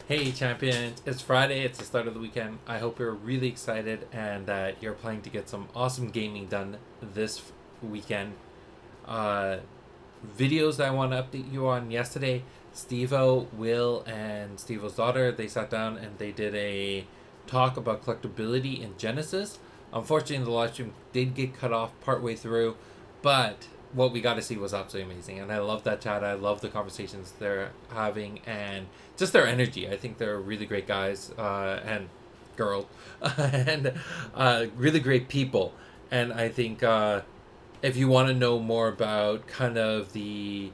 Hey champions, it's Friday, it's the start of the weekend. I hope you're really excited and that you're planning to get some awesome gaming done this weekend. Uh, Videos that I want to update you on yesterday, Steve-O, Will, and Steve-O's daughter, they sat down and they did a talk about collectability in Genesis. Unfortunately, the live stream did get cut off partway through, but what we got to see was absolutely amazing. And I love that chat. I love the conversations they're having and just their energy. I think they're really great guys and girls and really great people. And I think if you want to know more about kind of the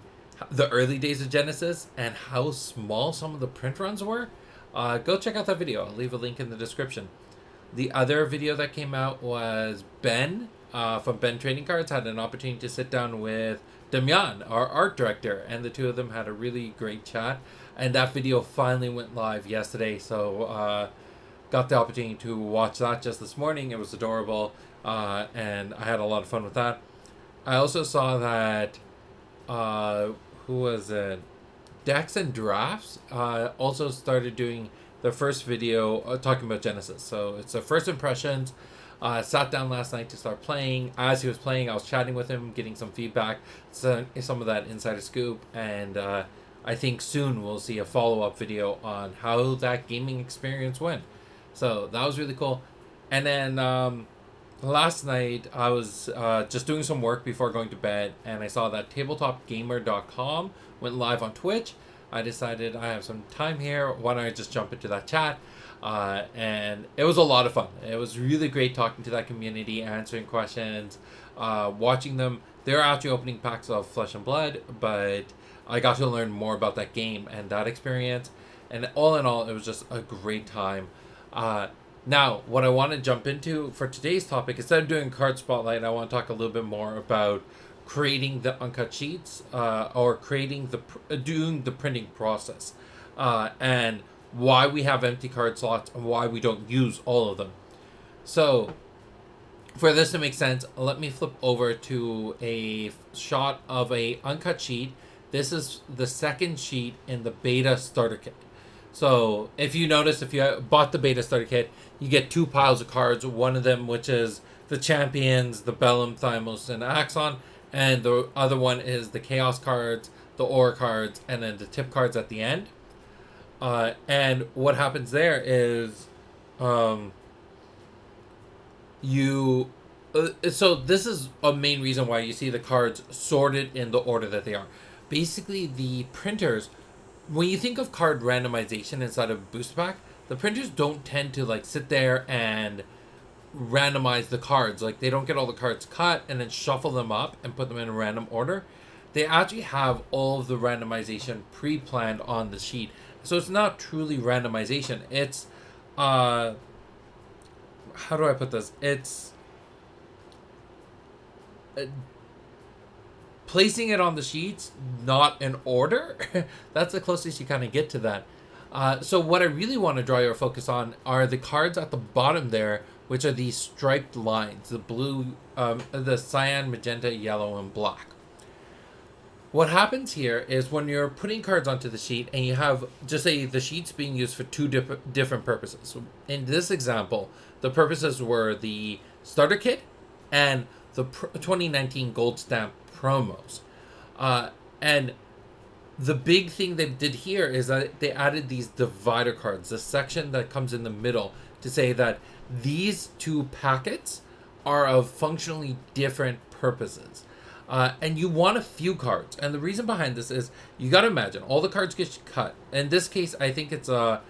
early days of Genesis and how small some of the print runs were, go check out that video. I'll leave a link in the description. The other video that came out was Ben from Ben Trading Cards had an opportunity to sit down with Damjan, our art director, and the two of them had a really great chat. And that video finally went live yesterday, so got the opportunity to watch that just this morning. It was adorable, and I had a lot of fun with that. I also saw that who was it? Dex and Draughts also started doing their first video talking about Genesis. So it's their first impressions. Sat down last night to start playing. As he was playing, I was chatting with him, getting some feedback, some of that insider scoop, and I think soon we'll see a follow-up video on how that gaming experience went. So that was really cool. And then last night I was just doing some work before going to bed, and I saw that tabletopgamer.com went live on Twitch. I decided I have some time here. Why don't I just jump into that chat? And it was a lot of fun. It was really great talking to that community, answering questions, watching them. They're actually opening packs of Flesh and Blood, but I got to learn more about that game and that experience. And all in all, it was just a great time. Now, what I want to jump into for today's topic, instead of doing card spotlight, I want to talk a little bit more about creating the uncut sheets or creating doing the printing process and why we have empty card slots and why we don't use all of them. So for this to make sense, let me flip over to a shot of a uncut sheet. This is the second sheet in the beta starter kit. So if you notice, if you bought the beta starter kit, you get two piles of cards. One of them, which is the champions, the Bellum, Thymos, and Axon, and the other one is the Chaos cards, the Aura cards, and then the tip cards at the end. And what happens there is so this is a main reason why you see the cards sorted in the order that they are. Basically, the printers, when you think of card randomization inside of booster pack, the printers don't tend to like sit there and randomize the cards. Like, they don't get all the cards cut and then shuffle them up and put them in a random order. They actually have all of the randomization pre-planned on the sheet. So it's not truly randomization. It's how do I put this? It's placing it on the sheets, not in order. That's the closest you kind of get to that. So what I really want to draw your focus on are the cards at the bottom there, which are these striped lines, the blue, the cyan, magenta, yellow, and black. What happens here is when you're putting cards onto the sheet and you have, just say, the sheet's being used for two different purposes. So in this example, the purposes were the starter kit and the 2019 gold stamp promos. And the big thing they did here is that they added these divider cards, the section that comes in the middle, to say that these two packets are of functionally different purposes. And you want a few cards. And the reason behind this is you got to imagine all the cards get cut. In this case, I think it's a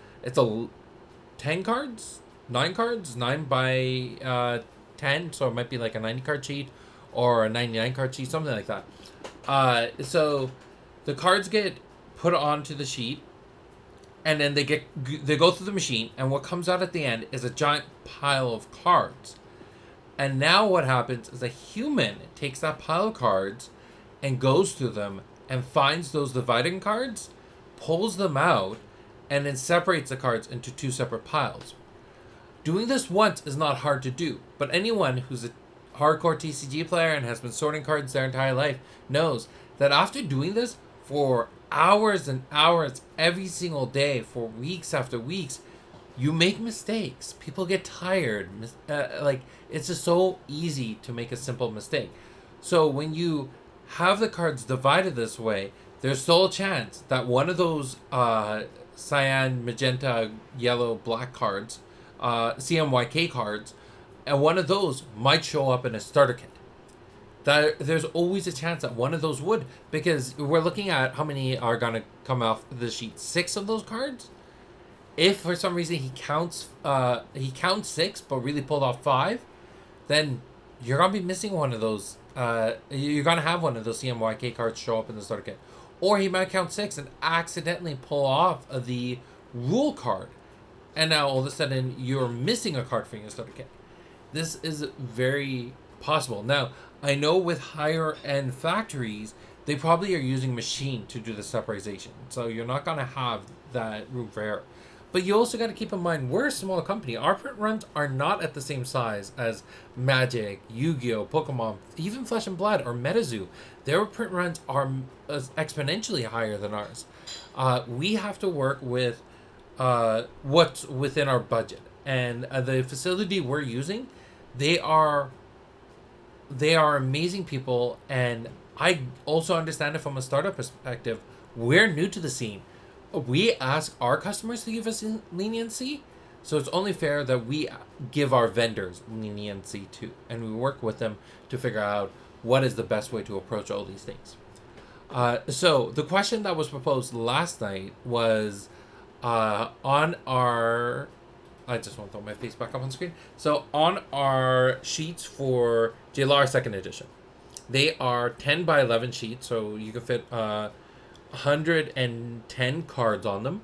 10 cards, 9 cards, 9 by 10. So it might be like a 90 card sheet or a 99 card sheet, something like that. So the cards get put onto the sheet, and then they go through the machine, and what comes out at the end is a giant pile of cards. And now what happens is a human takes that pile of cards and goes through them and finds those dividing cards, pulls them out, and then separates the cards into two separate piles. Doing this once is not hard to do, but anyone who's a hardcore TCG player and has been sorting cards their entire life knows that after doing this for hours and hours every single day for weeks after weeks, you make mistakes. People get tired. Like, it's just so easy to make a simple mistake. So when you have the cards divided this way, there's still a chance that one of those cyan, magenta, yellow, black cards, CMYK cards, and one of those might show up in a starter kit. There's always a chance that one of those would, because we're looking at how many are going to come off the sheet. 6 of those cards. If for some reason he counts 6 but really pulled off 5, then you're going to be missing one of those. You're going to have one of those CMYK cards show up in the starter kit. Or he might count 6 and accidentally pull off the rule card. And now all of a sudden you're missing a card from your starter kit. This is very possible. Now, I know with higher end factories, they probably are using machine to do the separation. So you're not going to have that room for error. But you also got to keep in mind, we're a small company. Our print runs are not at the same size as Magic, Yu-Gi-Oh!, Pokemon, even Flesh and Blood or Metazoo. Their print runs are exponentially higher than ours. We have to work with what's within our budget. And the facility we're using, they are amazing people. And I also understand it from a startup perspective. We're new to the scene. We ask our customers to give us leniency, so it's only fair that we give our vendors leniency too, and we work with them to figure out what is the best way to approach all these things. So the question that was proposed last night was on our... I just want to throw my face back up on screen. So on our sheets for JLR 2nd edition, they are 10 by 11 sheets, so you can fit 110 cards on them.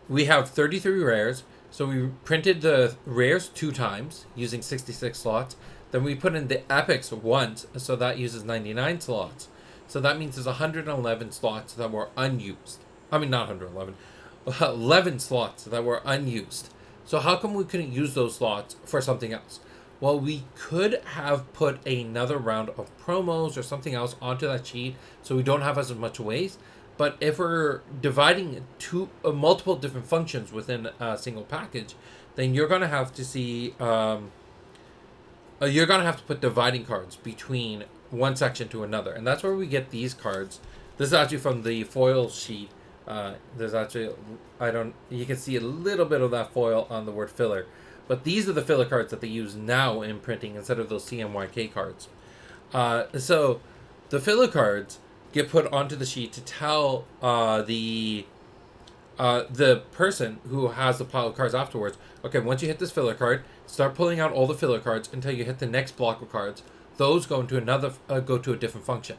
We have 33 rares, so we printed the rares 2 times using 66 slots. Then we put in the epics once, so that uses 99 slots. So that means there's 111 slots that were unused. I mean, not 111. 11 slots that were unused. So how come we couldn't use those slots for something else? Well, we could have put another round of promos or something else onto that sheet so we don't have as much waste. But if we're dividing multiple different functions within a single package, then you're going to have to see... you're going to have to put dividing cards between one section to another. And that's where we get these cards. This is actually from the foil sheet. There's actually... you can see a little bit of that foil on the word filler. But these are the filler cards that they use now in printing instead of those CMYK cards. So the filler cards get put onto the sheet to tell the person who has the pile of cards afterwards, okay, once you hit this filler card, start pulling out all the filler cards until you hit the next block of cards. Those go into go to a different function.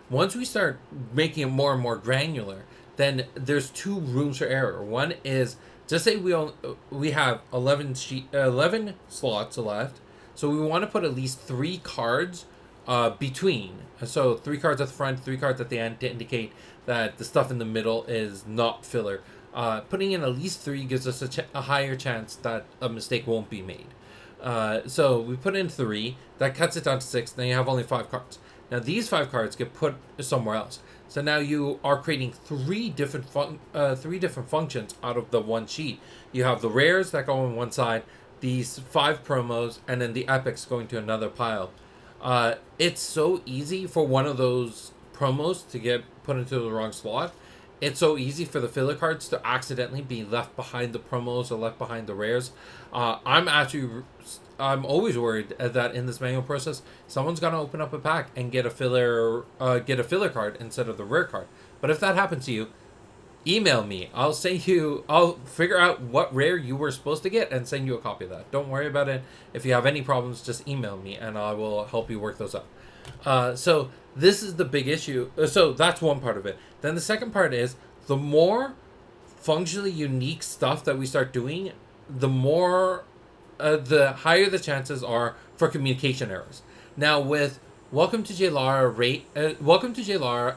Once we start making it more and more granular, then there's 2 rooms for error. One is, just say we have 11 slots left, so we want to put at least 3 cards between. So 3 cards at the front, 3 cards at the end to indicate that the stuff in the middle is not filler. Putting in at least 3 gives us a higher chance that a mistake won't be made. So we put in 3, that cuts it down to 6, then you have only 5 cards. Now these 5 cards get put somewhere else. So now you are creating 3 different functions out of the one sheet. You have the rares that go on one side, these 5 promos, and then the epics going to another pile. It's so easy for one of those promos to get put into the wrong slot. It's so easy for the filler cards to accidentally be left behind the promos or left behind the rares. I'm always worried that in this manual process, someone's gonna open up a pack and get a filler card instead of the rare card. But if that happens to you, email me. I'll figure out what rare you were supposed to get and send you a copy of that. Don't worry about it. If you have any problems, just email me and I will help you work those up. So this is the big issue. So that's one part of it. Then the second part is, the more functionally unique stuff that we start doing, the higher the chances are for communication errors. Now with Welcome to JLR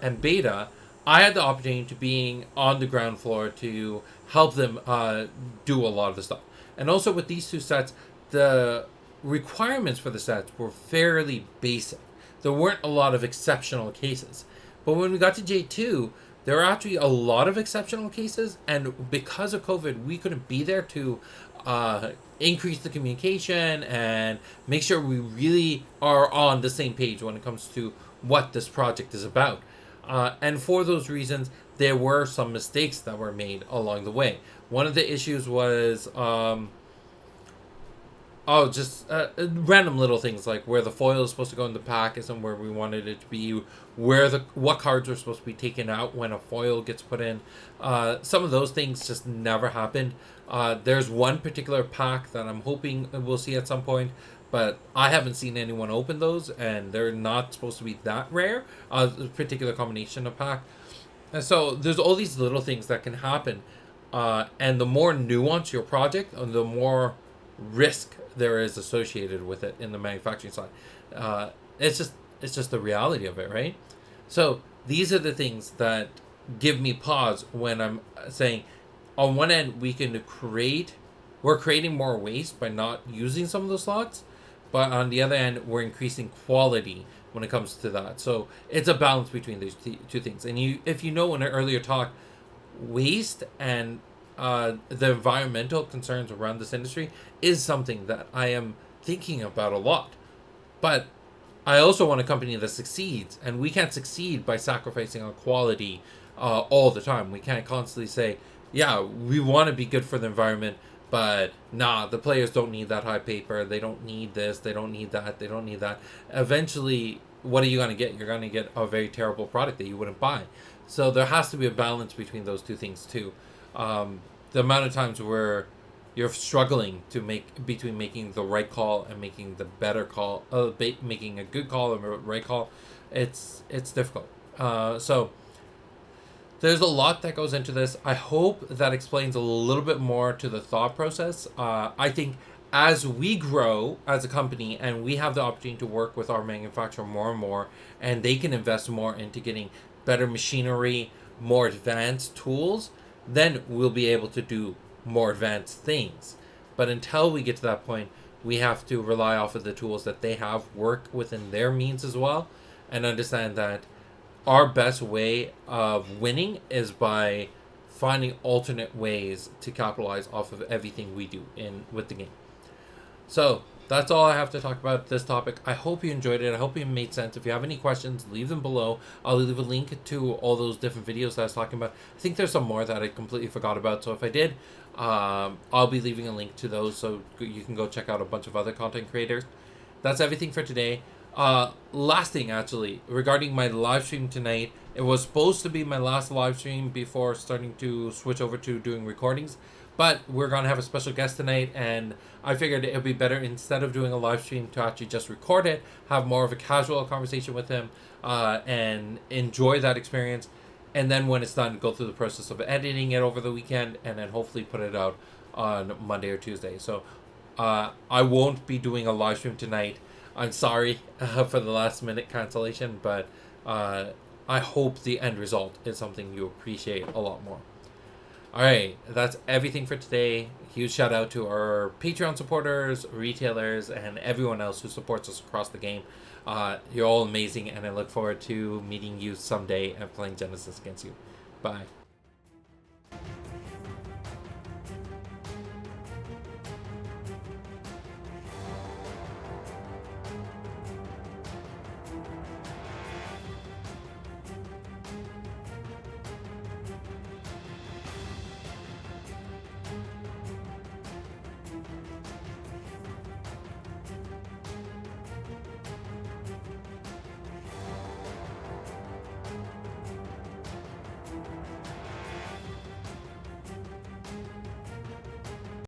and Beta, I had the opportunity to being on the ground floor to help them do a lot of the stuff. And also with these 2 sets, the requirements for the sets were fairly basic. There weren't a lot of exceptional cases. But when we got to J2, there were actually a lot of exceptional cases, and because of COVID, we couldn't be there to increase the communication and make sure we really are on the same page when it comes to what this project is about. And for those reasons, there were some mistakes that were made along the way. One of the issues was just random little things like where the foil is supposed to go in the pack isn't where we wanted it to be. What cards are supposed to be taken out when a foil gets put in. Some of those things just never happened. There's one particular pack that I'm hoping we'll see at some point, but I haven't seen anyone open those, and they're not supposed to be that rare. A particular combination of pack, and so there's all these little things that can happen. And the more nuanced your project, the more risk there is associated with it in the manufacturing side. It's just the reality of it, right? So these are the things that give me pause when I'm saying, on one end, we're creating more waste by not using some of those slots, but on the other end, we're increasing quality when it comes to that. So it's a balance between these two things. And if you know in an earlier talk, waste and the environmental concerns around this industry is something that I am thinking about a lot. But I also want a company that succeeds, and we can't succeed by sacrificing on quality all the time. We can't constantly say, yeah, we want to be good for the environment, but the players don't need that high paper. They don't need this. They don't need that. They don't need that. Eventually, what are you going to get? You're going to get a very terrible product that you wouldn't buy. So there has to be a balance between those two things too. The amount of times where you're struggling to between making the right call and making the better call, making a good call and a right call, it's difficult. So there's a lot that goes into this. I hope that explains a little bit more to the thought process. I think as we grow as a company and we have the opportunity to work with our manufacturer more and more, and they can invest more into getting better machinery, more advanced tools, then we'll be able to do more advanced things. But until we get to that point, we have to rely off of the tools that they have, work within their means as well, and understand that our best way of winning is by finding alternate ways to capitalize off of everything we do with the game. So that's all I have to talk about this topic. I hope you enjoyed it. I hope it made sense. If you have any questions, leave them below. I'll leave a link to all those different videos that I was talking about. I think there's some more that I completely forgot about. So if I did, I'll be leaving a link to those so you can go check out a bunch of other content creators. That's everything for today. Last thing, actually, regarding my live stream tonight, it was supposed to be my last live stream before starting to switch over to doing recordings. But we're going to have a special guest tonight, and I figured it would be better, instead of doing a live stream, to actually just record it, have more of a casual conversation with him, and enjoy that experience. And then when it's done, go through the process of editing it over the weekend, and then hopefully put it out on Monday or Tuesday. So I won't be doing a live stream tonight. I'm sorry for the last minute cancellation, but I hope the end result is something you appreciate a lot more. Alright, that's everything for today. Huge shout out to our Patreon supporters, retailers, and everyone else who supports us across the game. You're all amazing, and I look forward to meeting you someday and playing Genesis against you. Bye.